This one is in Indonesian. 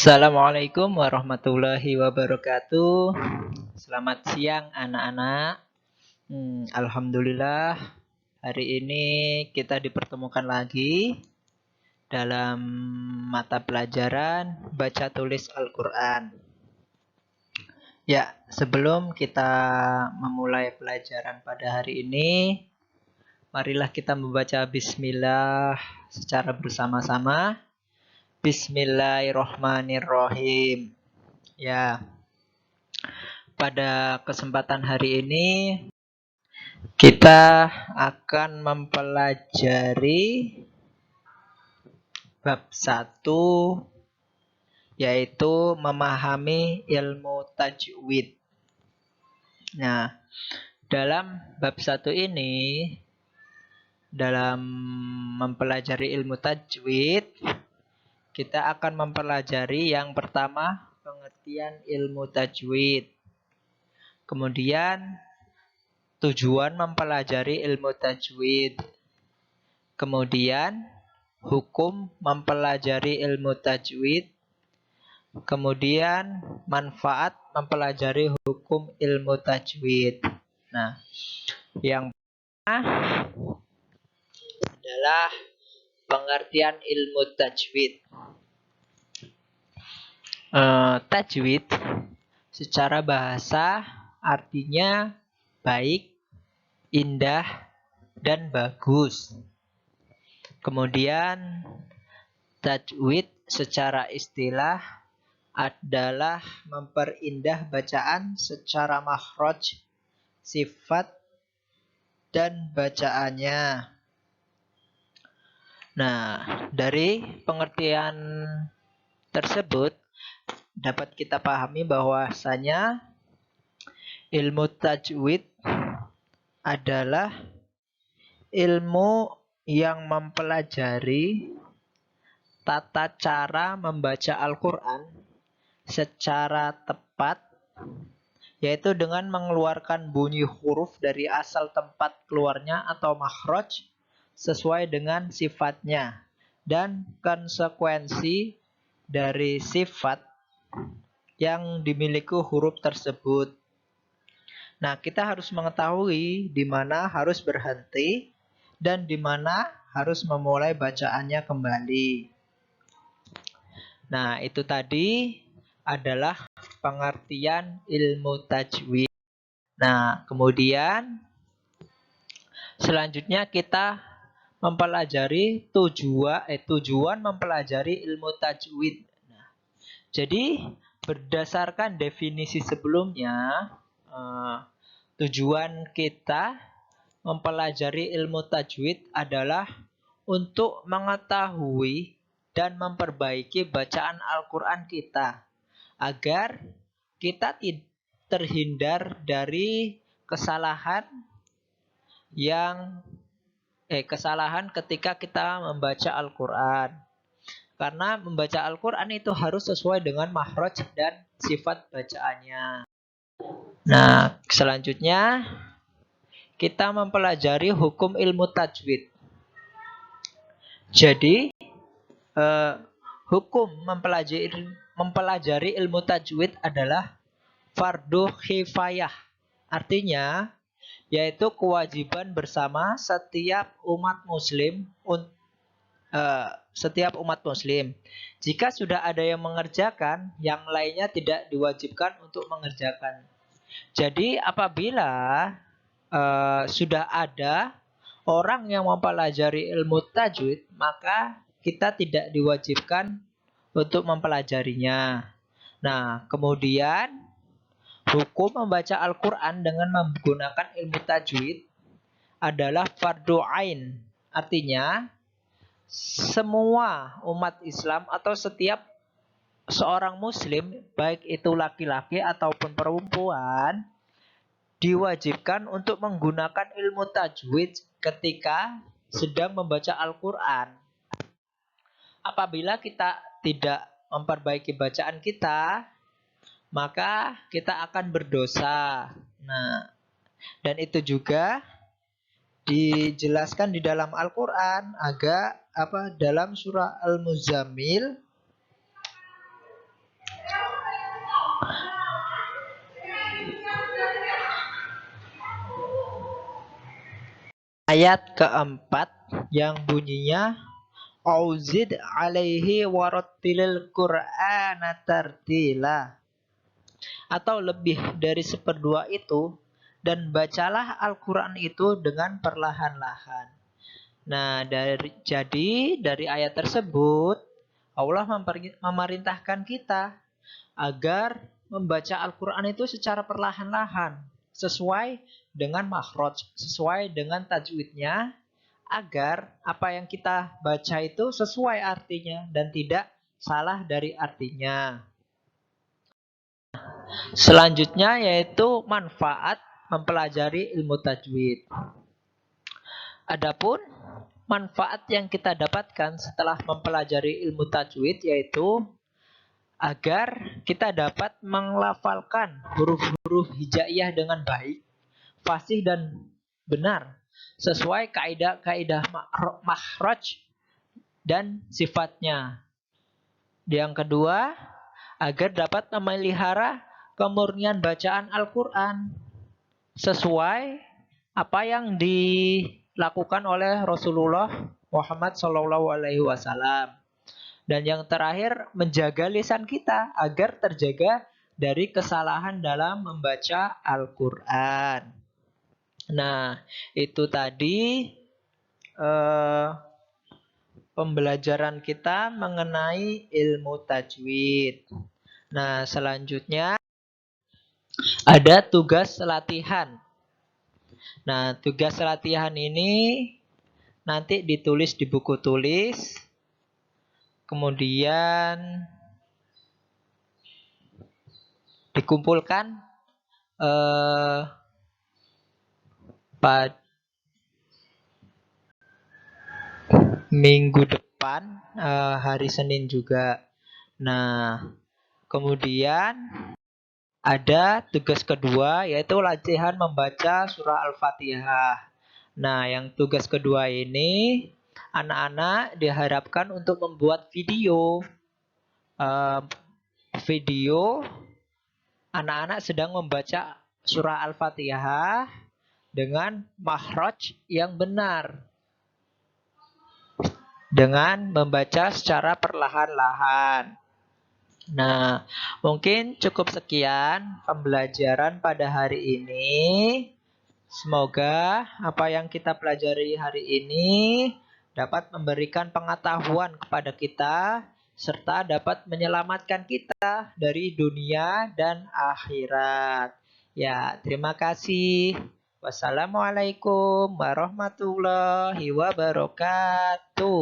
Assalamualaikum warahmatullahi wabarakatuh. Selamat siang anak-anak. Alhamdulillah hari ini kita dipertemukan lagi dalam mata pelajaran baca tulis Al-Quran. Ya, sebelum kita memulai pelajaran pada hari ini, marilah kita membaca Bismillah secara bersama-sama. Bismillahirrohmanirrohim. Ya, pada kesempatan hari ini kita akan mempelajari bab 1, yaitu memahami ilmu tajwid. Nah, dalam bab 1 ini, dalam mempelajari ilmu tajwid, kita akan mempelajari yang pertama pengertian ilmu tajwid. Kemudian tujuan mempelajari ilmu tajwid. Kemudian hukum mempelajari ilmu tajwid. Kemudian manfaat mempelajari hukum ilmu tajwid. Nah, yang pertama adalah pengertian ilmu tajwid. Tajwid secara bahasa artinya baik, indah, dan bagus. Kemudian tajwid secara istilah adalah memperindah bacaan secara makhraj, sifat, dan bacaannya. Nah, dari pengertian tersebut dapat kita pahami bahwasanya ilmu tajwid adalah ilmu yang mempelajari tata cara membaca Al-Quran secara tepat, yaitu dengan mengeluarkan bunyi huruf dari asal tempat keluarnya atau makhraj sesuai dengan sifatnya dan konsekuensi dari sifat yang dimiliki huruf tersebut. Nah, kita harus mengetahui di mana harus berhenti dan di mana harus memulai bacaannya kembali. Nah, itu tadi adalah pengertian ilmu tajwid. Nah, kemudian selanjutnya kita mempelajari tujuan mempelajari ilmu tajwid. Nah, jadi berdasarkan definisi sebelumnya, tujuan kita mempelajari ilmu tajwid adalah untuk mengetahui dan memperbaiki bacaan Al-Quran kita, agar kita terhindar dari kesalahan ketika kita membaca Al-Quran. Karena membaca Al-Quran itu harus sesuai dengan makhraj dan sifat bacaannya. Nah, selanjutnya kita mempelajari hukum ilmu tajwid. Jadi, hukum mempelajari ilmu tajwid adalah fardu kifayah. Artinya, yaitu kewajiban bersama setiap umat muslim. Jika sudah ada yang mengerjakan, yang lainnya tidak diwajibkan untuk mengerjakan. Jadi apabila sudah ada orang yang mempelajari ilmu tajwid, maka kita tidak diwajibkan untuk mempelajarinya. Nah, kemudian hukum membaca Al-Quran dengan menggunakan ilmu tajwid adalah fardu ain. Artinya, semua umat Islam atau setiap seorang muslim, baik itu laki-laki ataupun perempuan, diwajibkan untuk menggunakan ilmu tajwid ketika sedang membaca Al-Quran. Apabila kita tidak memperbaiki bacaan kita, maka kita akan berdosa. Nah, dan itu juga dijelaskan di dalam Al-Quran dalam surah Al-Muzammil ayat keempat yang bunyinya Auzid alaihi warattilil Qur'ana tartila, atau lebih dari seperdua itu, dan bacalah Al-Quran itu dengan perlahan-lahan. Nah, dari ayat tersebut Allah memerintahkan kita agar membaca Al-Quran itu secara perlahan-lahan, sesuai dengan makhraj, sesuai dengan tajwidnya, agar apa yang kita baca itu sesuai artinya dan tidak salah dari artinya. Selanjutnya yaitu manfaat mempelajari ilmu tajwid. Adapun manfaat yang kita dapatkan setelah mempelajari ilmu tajwid yaitu agar kita dapat menglafalkan huruf-huruf hijaiyah dengan baik, fasih dan benar, sesuai kaidah-kaidah makhraj dan sifatnya. Yang kedua, agar dapat memelihara kemurnian bacaan Al-Quran sesuai apa yang dilakukan oleh Rasulullah Muhammad SAW. Dan yang terakhir, menjaga lisan kita agar terjaga dari kesalahan dalam membaca Al-Quran. Nah, itu tadi pembelajaran kita mengenai ilmu tajwid. Nah, selanjutnya ada tugas latihan. Nah, tugas latihan ini nanti ditulis di buku tulis. Kemudian dikumpulkan pada minggu depan, hari Senin juga. Nah, kemudian ada tugas kedua yaitu latihan membaca surah Al-Fatihah. Nah, yang tugas kedua ini anak-anak diharapkan untuk membuat video anak-anak sedang membaca surah Al-Fatihah dengan makhraj yang benar, dengan membaca secara perlahan-lahan. Nah, mungkin cukup sekian pembelajaran pada hari ini. Semoga apa yang kita pelajari hari ini dapat memberikan pengetahuan kepada kita serta dapat menyelamatkan kita dari dunia dan akhirat. Ya, terima kasih. Wassalamualaikum warahmatullahi wabarakatuh.